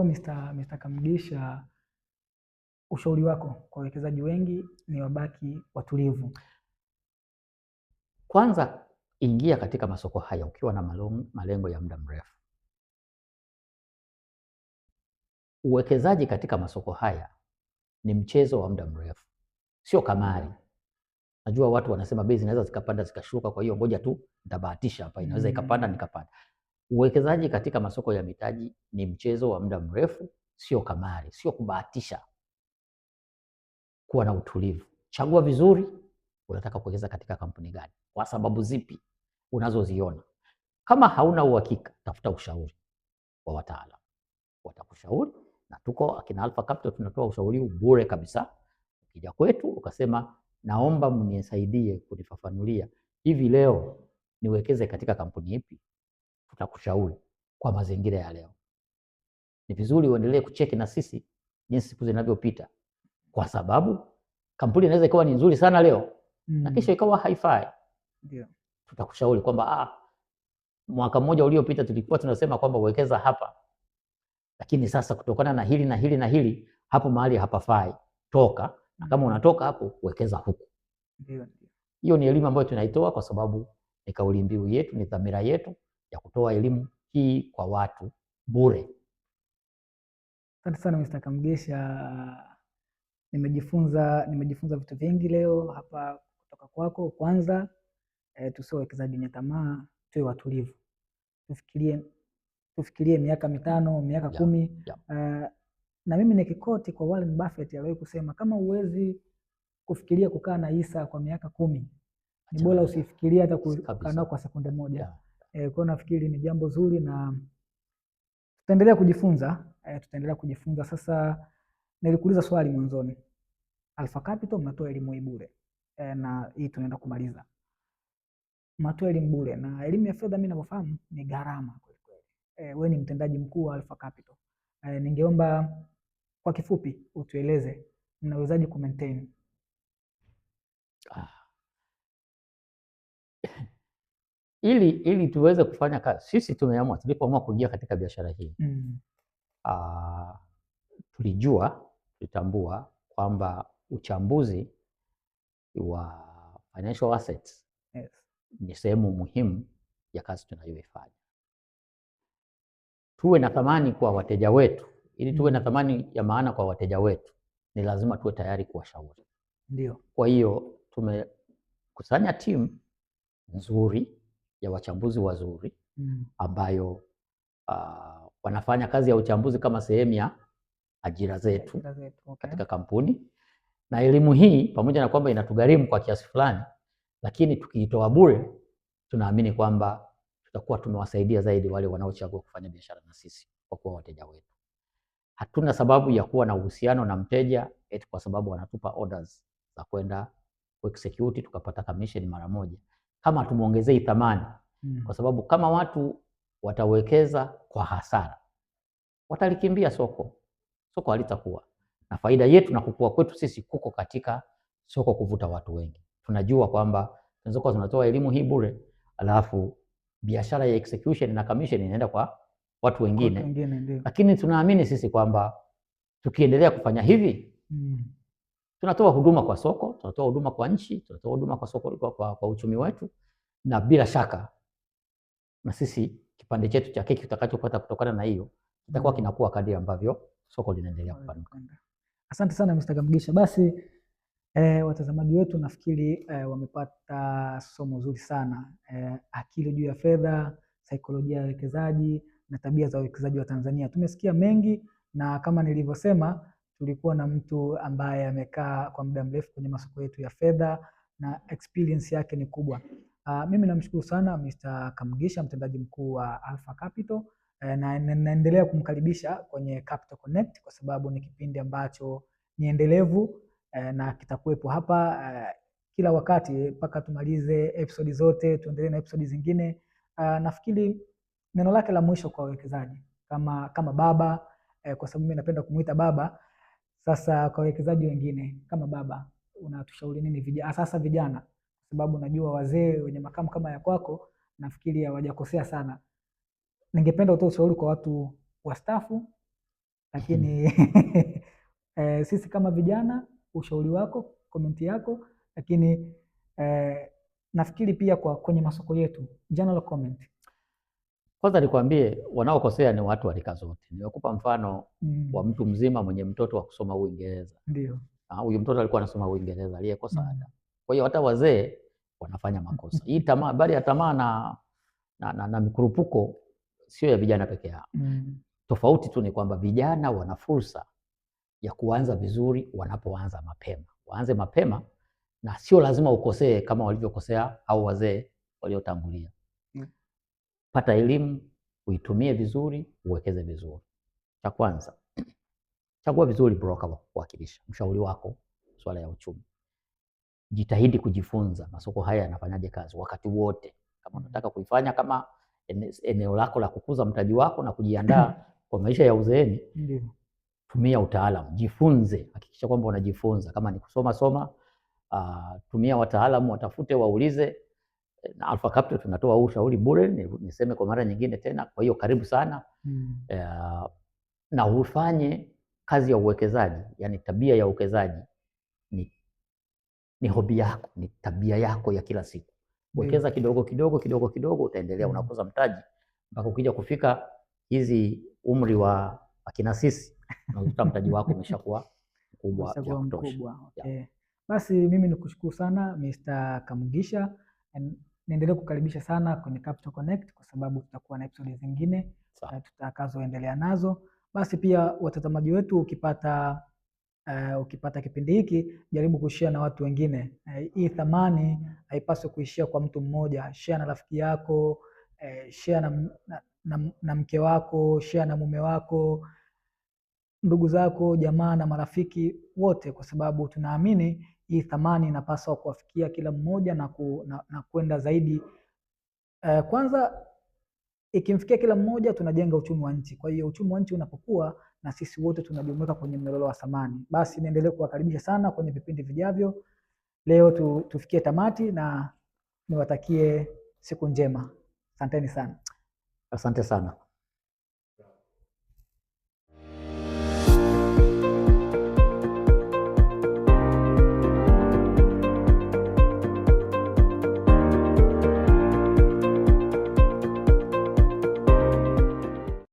Mr. Kamugisha, ushauri wako kwa wawekezaji wengi ni wabaki watulivu? Kwanza, ingia katika masoko haya ukiwa na malengo ya muda mrefu. Uwekezaji katika masoko haya ni mchezo wa muda mrefu, sio kamari. Najua watu wanasema bei zinaweza zikapanda zikashuka, kwa hiyo ngoja tu nitabahatisha hapa, inaweza ikapanda nikapanda. Uwekezaji katika masoko ya mitaji ni mchezo wa muda mrefu, sio kamari, sio kubahatisha. Kuwa na utulivu, chagua vizuri unataka kuwekeza katika kampuni gani, kwa sababu zipi unazoziona. Kama hauna uhakika, tafuta ushauri wa wataalamu, watakushauri. Na tuko akina Alpha Capital tunatoa ushauri bure kabisa. Ukija kwetu ukasema naomba mnisaidie kunifafanulia hivi leo niwekeze katika kampuni ipi, tutakushauri kwa mazingira ya leo. Ni vizuri uendelee kucheki na sisi jinsi siku zinavyopita, kwa sababu kampuni inaweza ikawa ni nzuri sana leo na kesho ikawa haifai. Ndio. Tutakushauri kwamba mwaka mmoja uliopita tulikuwa tunasema kwamba uwekeza hapa, lakini sasa kutokana na hili na hili na hili, hapo mahali hapafai, toka. Na kama unatoka hapo, wekeza huku. Ndio. Hiyo ni elimu ambayo tunaitoa kwa sababu ni kauli mbiu yetu, ni dhamira yetu ya kutoa elimu hii kwa watu bure. Asante sana Mr. Kamugisha. Nimejifunza vitu vingi leo hapa kutoka kwako. Kwanza, tusiwe wawekezaji wenye tamaa, tuwe watulivu. Tufikirie miaka 5, miaka 10. Na mimi nikikoti kwa Warren Buffett aliwahi kusema kama uwezi kufikiria kukaa na Isa kwa miaka 10, ni bora usifikirie hata kukaa nao kwa sekunde moja. Kwa nafikiri ni jambo zuri na tutaendelea kujifunza. Sasa nilikuuliza swali mwanzoni, Alpha Capital mnatoa elimu hii bure, na hii tunaenda kumaliza. Mnatoa elimu bure, na elimu ya fedha mimi ninavyofahamu ni gharama kweli kweli. Wewe ni mtendaji mkuu wa Alpha Capital. Ningeomba kwa kifupi utueleze mnawezaje ku maintain? Ili tuweze kufanya kazi, sisi tulipoamua kuingia katika biashara hii, tulitambua kwamba uchambuzi wa financial assets ni sehemu muhimu ya kazi tunayoifanya. Tuwe na thamani kwa wateja wetu. Ili tuwe na thamani ya maana kwa wateja wetu, ni lazima tuwe tayari kuwashauri. Ndio. Kwa hiyo tumekusanya timu nzuri ya wachambuzi wazuri ambayo wanafanya kazi ya uchambuzi kama sehemu ya ajira zetu katika kampuni. Na elimu hii pamoja na kwamba inatugharimu kwa kiasi fulani, lakini tukiitoa bure, tunaamini kwamba tutakuwa tumewasaidia zaidi wale wanaochagua kufanya biashara na sisi kwa kuwa wateja wetu. Hatuna sababu ya kuwa na uhusiano na mteja eti kwa sababu wanatupa orders za kwenda execute tukapata commission mara moja, kama tumuongezei thamani. Kwa sababu kama watu watawekeza kwa hasara, watalikimbia soko halitakuwa na faida. Yetu na kukua kwetu sisi kuko katika soko kuvuta watu wengi. Tunajua kwamba tunaweza kuwa tunatoa elimu hii bure, alafu biashara ya execution na commission inaenda kwa watu wengine. Lakini tunaamini sisi kwamba tukiendelea kufanya hivi, tunatoa huduma kwa soko, tunatoa huduma kwa nchi, tunatoa huduma kwa soko, kwa uchumi wetu, na bila shaka na sisi kipande chetu cha keki tutakachopata kutokana na hiyo kitakuwa kinakuwa kadri ambavyo soko linaendelea kupanuka. Asante sana Mr. Kamugisha. Basi watazamaji wetu nafikiri wamepata somo zuri sana, akili juu ya fedha, saikolojia ya wawekezaji na tabia za wawekezaji wa Tanzania. Tumesikia mengi, na kama nilivyosema, tulikuwa na mtu ambaye amekaa kwa muda mrefu kwenye masoko yetu ya fedha na experience yake ni kubwa. Mimi namshukuru sana Mr. Kamugisha, mtendaji mkuu wa Alpha Capital, na naendelea kumkaribisha kwenye Capital Connect kwa sababu ni kipindi ambacho ni endelevu na kitakuwepo hapa kila wakati mpaka tumalize episodi zote, tuendelee na episodi zingine. Nafikiri neno lake la mwisho kwa wawekezaji kama baba, kwa sababu mimi napenda kumuita baba. Sasa kwa wawekezaji wengine kama baba, unatushauri nini sasa vijana? Kwa sababu najua wazee wenye makamu kama ya kwako nafikiri hawajakosea sana. Ningependa utoe ushauri kwa watu wastaafu lakini sisi kama vijana, ushauri wako, komenti yako, lakini nafikiri pia kwenye masoko yetu, general comment. Kwanza nikwambie, wanaokosea ni watu wa rika zote. Nimekupa mfano wa mtu mzima mwenye mtoto wa kusoma Uingereza. Ndio. Huyu mtoto alikuwa anasoma Uingereza aliyekosa ada. Kwa hiyo hata wazee wanafanya makosa. Hii habari ya tamaa na mikurupuko sio ya vijana peke yao. Tofauti tu ni kwamba vijana wana fursa ya kuanza vizuri wanapoanza mapema. Waanze mapema na sio lazima ukosee kama walivyokosea au wazee waliotangulia. Pata elimu, uitumie vizuri, uwekeze vizuri. Cha kwanza, chagua vizuri broker wa kuwakilisha, mshauri wako swala ya uchumi. Jitahidi kujifunza masoko haya yanafanyaje kazi wakati wote. Kama unataka kuifanya kama eneo lako la kukuza mtaji wako na kujiandaa kwa maisha ya uzeeni, tumia utaalamu, jifunze, hakikisha kwamba unajifunza. Kama ni kusoma, tumia wataalamu, watafute, waulize. Na Alpha Capital tunatoa ushauri bure, niseme kwa mara nyingine tena. Kwa hiyo karibu sana. Na ufanye kazi ya uwekezaji, yani tabia ya uwekezaji ni hobi yako, ni tabia yako ya kila siku. Wekeza kidogo kidogo, utaendelea unakuza mtaji mpaka ukija kufika hizi umri wa akina sisi, unakuta mtaji wako umeshakuwa mkubwa ya kutosha. Okay. Basi mimi nikushukuru sana Mr. Kamugisha. Niendelee kukaribisha sana kwenye Capital Connect kwa sababu tutakuwa na episode zingine tutakazoendelea nazo. Basi pia watazamaji wetu, ukipata kipindi hiki, jaribu kushare na watu wengine. Hii thamani haipaswi kuishia kwa mtu mmoja. Share na rafiki yako, share na mke wako, share na mume wako, ndugu zako, jamaa na marafiki wote, kwa sababu tunaamini hii thamani inapaswa kuwafikia kila mmoja na kwenda zaidi. Kwanza ikimfikia kila mmoja, tunajenga uchumi wa nchi. Kwa hiyo uchumi wa nchi unapokuwa, na sisi wote tunajumuika kwenye mnyororo wa thamani. Basi niendelee kuwakaribisha sana kwenye vipindi vijavyo. Leo tufikie tamati na niwatakie siku njema. Asanteni sana. Asante sana.